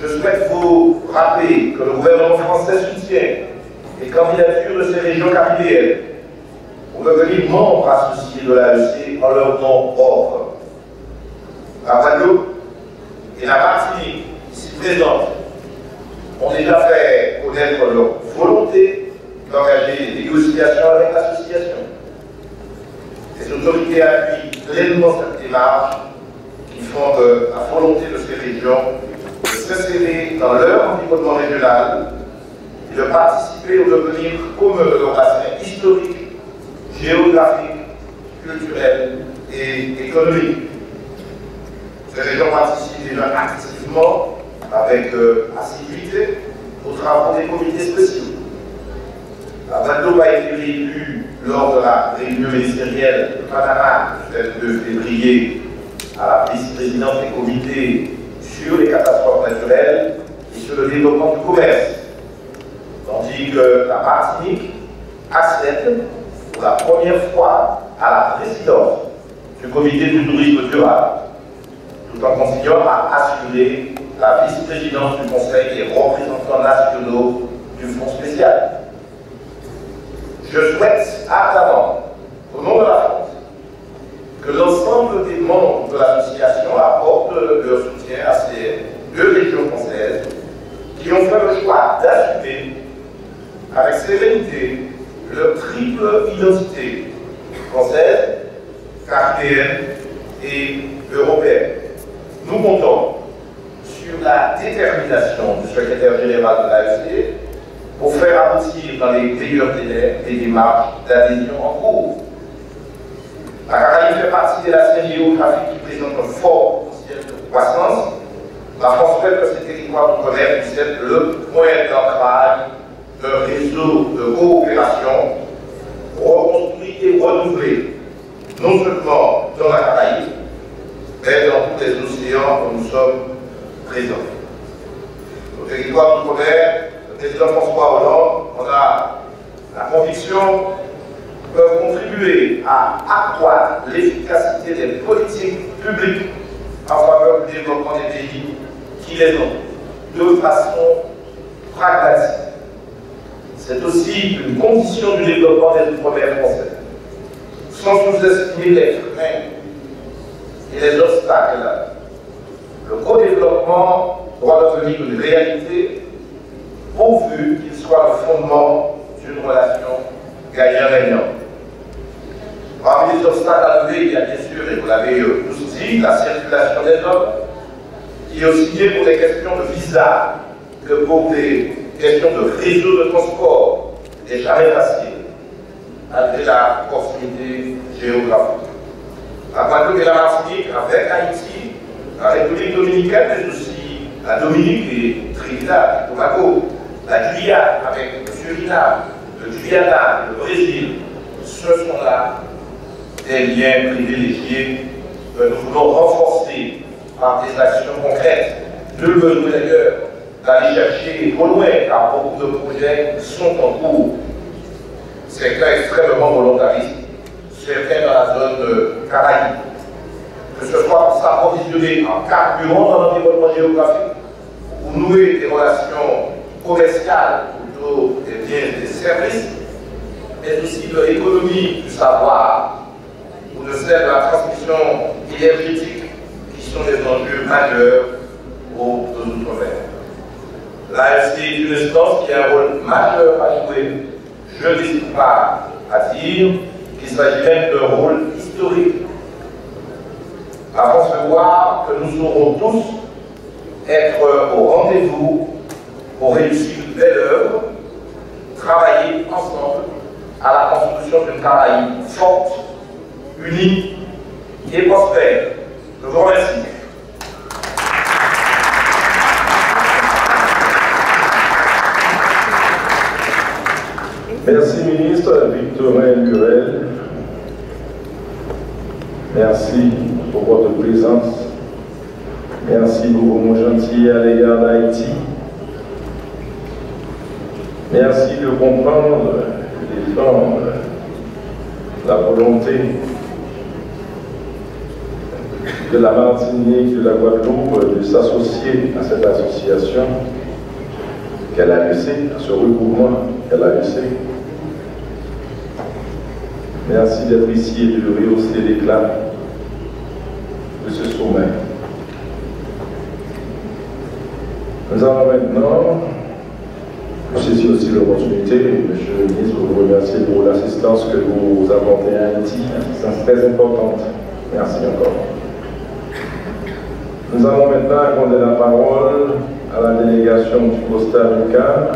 je souhaite vous rappeler que le gouvernement français soutient les candidatures de ces régions caribéennes pour devenir membres associés de l'AEC en leur nom propre. La Guadeloupe et la Martinique, ici présentes, ont déjà fait connaître leur volonté d'engager des négociations avec l'association. Les autorités appuient pleinement cette démarche qui font de la volonté de ces régions de s'insérer dans leur environnement régional et de participer au devenir commun de leur bassin historique, géographique, culturel et économique. Ces régions participent déjà activement, avec assiduité, aux travaux des comités spéciaux. La Guadeloupe a été réélue lors de la réunion ministérielle de Panama du 2 février à la vice-présidence des comités sur les catastrophes naturelles et sur le développement du commerce, tandis que la Martinique accède pour la première fois à la présidence du comité du tourisme durable, tout en continuant à assurer la vice-présidence du Conseil des représentants nationaux du Fonds spécial. Je souhaite ardemment, au nom de la France, que l'ensemble des membres de l'association apportent leur soutien à ces deux régions françaises qui ont fait le choix d'assumer avec sérénité leur triple identité française, caribéenne et européenne. Nous comptons sur la détermination du secrétaire général de l'AEC pour faire aboutir dans les meilleurs délais les démarches d'adhésion en cours. La Caraïbe fait partie des nations géographiques qui présentent un fort potentiel de croissance. La France souhaite que ces territoires d'outre-mer puissent être le point d'ancrage d'un réseau de coopération reconstruit et renouvelé, non seulement dans la Caraïbe, mais dans tous les océans où nous sommes présents. Nos territoires d'outre-mer, le président François Hollande, on a la conviction, peuvent contribuer à accroître l'efficacité des politiques publiques en faveur du développement des pays qui les ont, de façon pragmatique. C'est aussi une condition du développement des outre-mer français. Sans sous-estimer les freins et les obstacles, le co-développement doit devenir une réalité pourvu qu'il soit le fondement d'une relation gagnant-gagnant. Parmi les obstacles à lever, il y a bien sûr, et vous l'avez tous dit, la circulation des hommes, qui est aussi bien pour des questions de visa que pour des questions de réseau de transport, n'est jamais facile, malgré la proximité géographique. La Guadeloupe et la Martinique, avec Haïti, la République dominicaine, mais aussi la Dominique et Trinidad et Tobago, la Guyane avec le Suriname, le Guyana, le Brésil, ce sont là des liens privilégiés que nous voulons renforcer par des actions concrètes. Nul besoin d'ailleurs d'aller chercher trop loin, car beaucoup de projets sont en cours. Certains extrêmement volontaristes, certains dans la zone Caraïbe. Que ce soit pour s'approvisionner en carburant dans l'environnement géographique, ou nouer des relations commerciales, plutôt des biens et des services, mais aussi de l'économie du savoir, ou de celle de la transmission énergétique, qui sont des enjeux majeurs aux outre-mer. L'AEC est une instance qui a un rôle majeur à jouer. Je n'hésite pas à dire qu'il s'agit même d'un rôle historique. Avant de voir que nous saurons tous être au rendez-vous pour réussir une belle œuvre, travailler ensemble à la construction d'une Caraïbe forte, unie et prospère. Je vous remercie. Merci, ministre Victorin Lurel. Merci pour votre présence. Merci pour vos mots gentils à l'égard d'Haïti. Merci de comprendre, de défendre la volonté de la Martinique, de la Guadeloupe, de s'associer à cette association qu'elle a laissée, à ce regroupement qu'elle a laissé. Merci d'être ici et de rehausser l'éclat de ce sommet. Nous allons maintenant, je saisis aussi l'opportunité, Monsieur le ministre, pour vous remercier pour l'assistance que vous apportez à Haïti, assistance très importante. Merci encore. Nous allons maintenant accorder la parole à la délégation du Costa Rica,